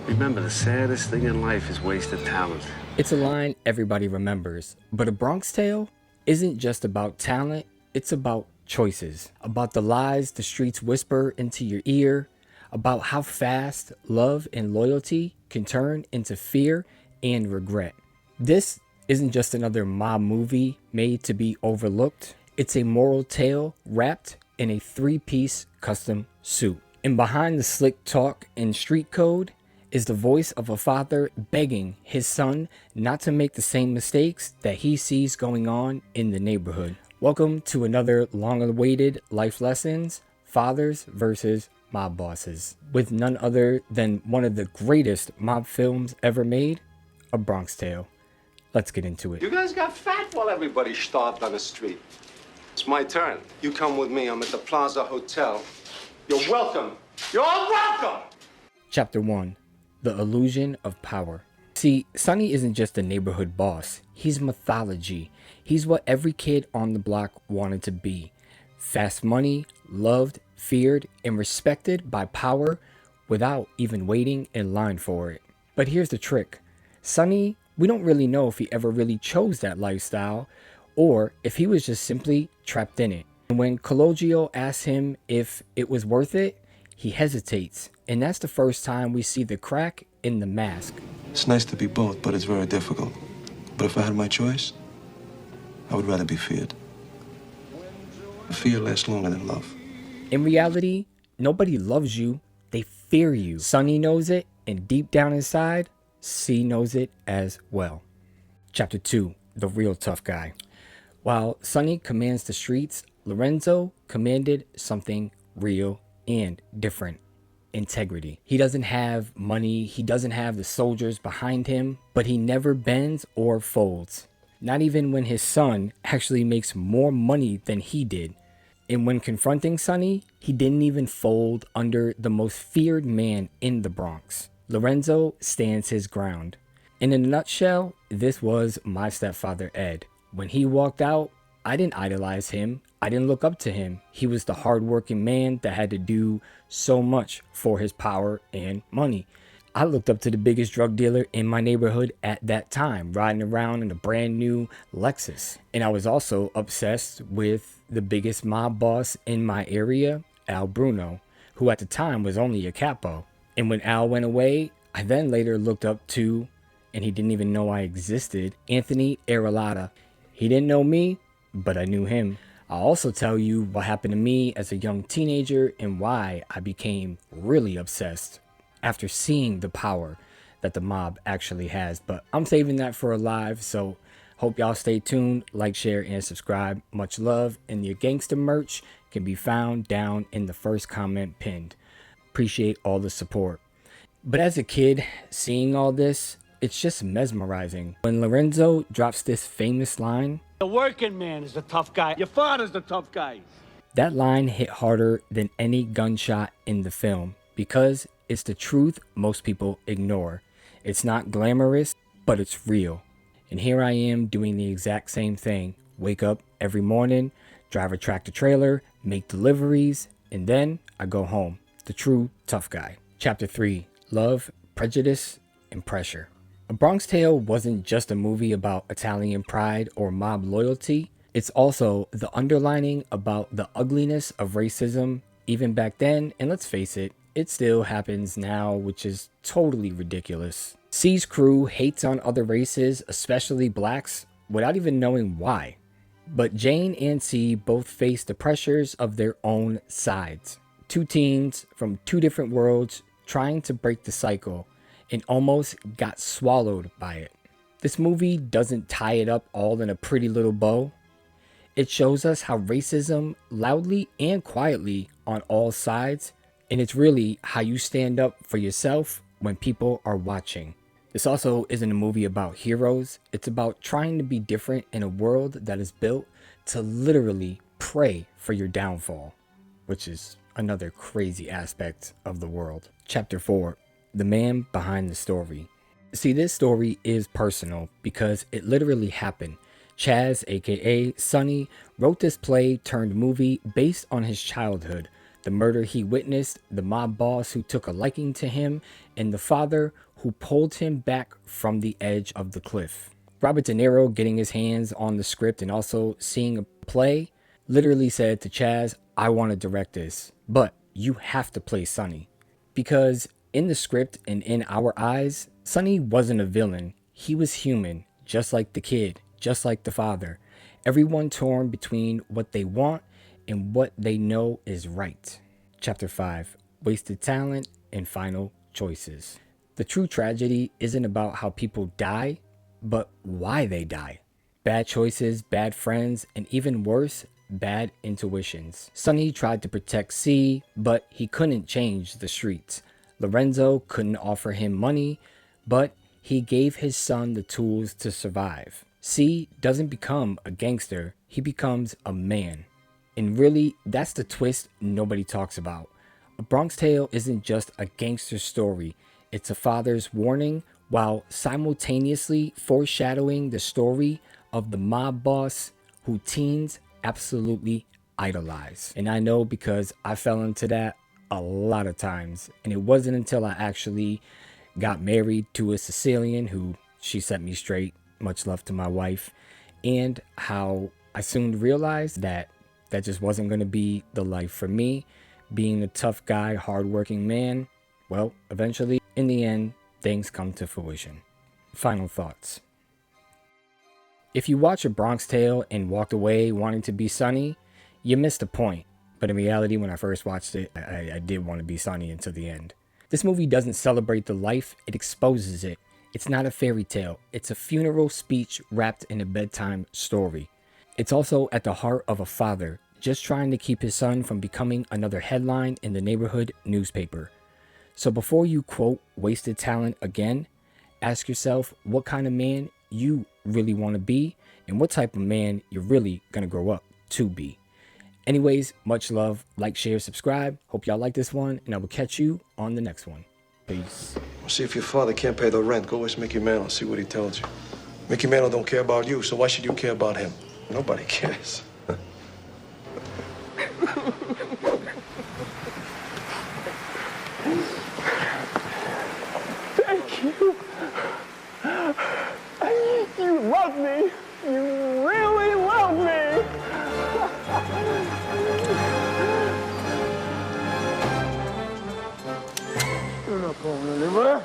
Remember, the saddest thing in life is wasted talent. It's a line everybody remembers, but A Bronx Tale isn't just about talent, it's about choices, about the lies the streets whisper into your ear, about how fast love and loyalty can turn into fear and regret. This isn't just another mob movie made to be overlooked, it's a moral tale wrapped in a three-piece custom suit. And behind the slick talk and street code is the voice of a father begging his son not to make the same mistakes that he sees going on in the neighborhood. Welcome to another long-awaited Life Lessons, Fathers versus Mob Bosses, with none other than one of the greatest mob films ever made, A Bronx Tale. Let's get into it. You guys got fat while everybody starved on the street. It's my turn. You come with me. I'm at the Plaza Hotel. You're welcome. You're all welcome! Chapter 1. The Illusion of Power. See, Sonny isn't just a neighborhood boss. He's mythology. He's what every kid on the block wanted to be. Fast money, loved, feared, and respected by power without even waiting in line for it. But here's the trick. Sonny, we don't really know if he ever really chose that lifestyle or if he was just simply trapped in it. And when Cologio asks him if it was worth it, he hesitates. And that's the first time we see the crack in the mask. It's nice to be both, but it's very difficult. But if I had my choice, I would rather be feared. Fear lasts longer than love. In reality, nobody loves you, they fear you. Sonny knows it, and deep down inside, C knows it as well. Chapter 2, The Real Tough Guy. While Sonny commands the streets, Lorenzo commanded something real and different. Integrity. He doesn't have money, he doesn't have the soldiers behind him, but he never bends or folds. Not even when his son actually makes more money than he did. And when confronting Sonny, he didn't even fold under the most feared man in the Bronx. Lorenzo stands his ground. In a nutshell, this was my stepfather Ed. When he walked out, I didn't idolize him. I didn't look up to him. He was the hardworking man that had to do so much for his power and money. I looked up to the biggest drug dealer in my neighborhood at that time, riding around in a brand new Lexus. And I was also obsessed with the biggest mob boss in my area, Al Bruno, who at the time was only a capo. And when Al went away, I then later looked up to, and he didn't even know I existed, Anthony Aralata. He didn't know me, but I knew him. I'll also tell you what happened to me as a young teenager and why I became really obsessed after seeing the power that the mob actually has. But I'm saving that for a live, so hope y'all stay tuned, like, share, and subscribe. Much love, and your Gangster merch can be found down in the first comment pinned. Appreciate all the support. But as a kid, seeing all this, it's just mesmerizing. When Lorenzo drops this famous line, "The working man is the tough guy. Your father's the tough guy." that line hit harder than any gunshot in the film because it's the truth most people ignore. It's not glamorous, but it's real. And here I am doing the exact same thing. Wake up every morning, drive a tractor trailer, make deliveries, and then I go home. The true tough guy. Chapter 3, Love, Prejudice, and Pressure. A Bronx Tale wasn't just a movie about Italian pride or mob loyalty. It's also the underlining about the ugliness of racism even back then, and let's face it, it still happens now, which is totally ridiculous. C's crew hates on other races, especially blacks, without even knowing why. But Jane and C both face the pressures of their own sides. Two teens from two different worlds trying to break the cycle and almost got swallowed by it. This movie doesn't tie it up all in a pretty little bow. It shows us how racism, loudly and quietly on all sides, and it's really how you stand up for yourself when people are watching. This also isn't a movie about heroes. It's about trying to be different in a world that is built to literally pray for your downfall, which is another crazy aspect of the world. Chapter 4, The Man Behind the Story. See, this story is personal because it literally happened. Chaz, aka Sonny, wrote this play turned movie based on his childhood. the murder he witnessed, the mob boss who took a liking to him, and the father who pulled him back from the edge of the cliff. Robert De Niro getting his hands on the script and also seeing a play literally said to Chaz, I want to direct this, but you have to play Sonny. Because in the script and in our eyes, Sonny wasn't a villain. He was human, just like the kid, just like the father. Everyone torn between what they want and what they know is right. Chapter 5, Wasted Talent and Final Choices. The true tragedy isn't about how people die, but why they die. Bad choices, bad friends, and even worse, bad intuitions. Sonny tried to protect C, but he couldn't change the streets. Lorenzo couldn't offer him money, but he gave his son the tools to survive. C doesn't become a gangster, he becomes a man. And really, that's the twist nobody talks about. A Bronx Tale isn't just a gangster story, it's a father's warning while simultaneously foreshadowing the story of the mob boss who teens absolutely idolize. And I know because I fell into that a lot of times, and it wasn't until I actually got married to a Sicilian who she set me straight, much love to my wife, and how I soon realized that just wasn't going to be the life for me. Being a tough guy, hardworking man, well, eventually, in the end, things come to fruition. Final thoughts. If you watch A Bronx Tale and walked away wanting to be Sonny, you missed the point. But in reality, when I first watched it, I did want to be Sonny until the end. This movie doesn't celebrate the life, it exposes it. It's not a fairy tale, it's a funeral speech wrapped in a bedtime story. It's also at the heart of a father, just trying to keep his son from becoming another headline in the neighborhood newspaper. So before you quote wasted talent again, ask yourself what kind of man you really want to be and what type of man you're really going to grow up to be. Anyways, much love, like, share, subscribe. Hope y'all like this one, and I will catch you on the next one. Peace. See if your father can't pay the rent. Go with Mickey Mantle, see what he tells you. Mickey Mantle don't care about you, so why should you care about him? Nobody cares. Thank you. You love me. You really love me. You're not going anywhere.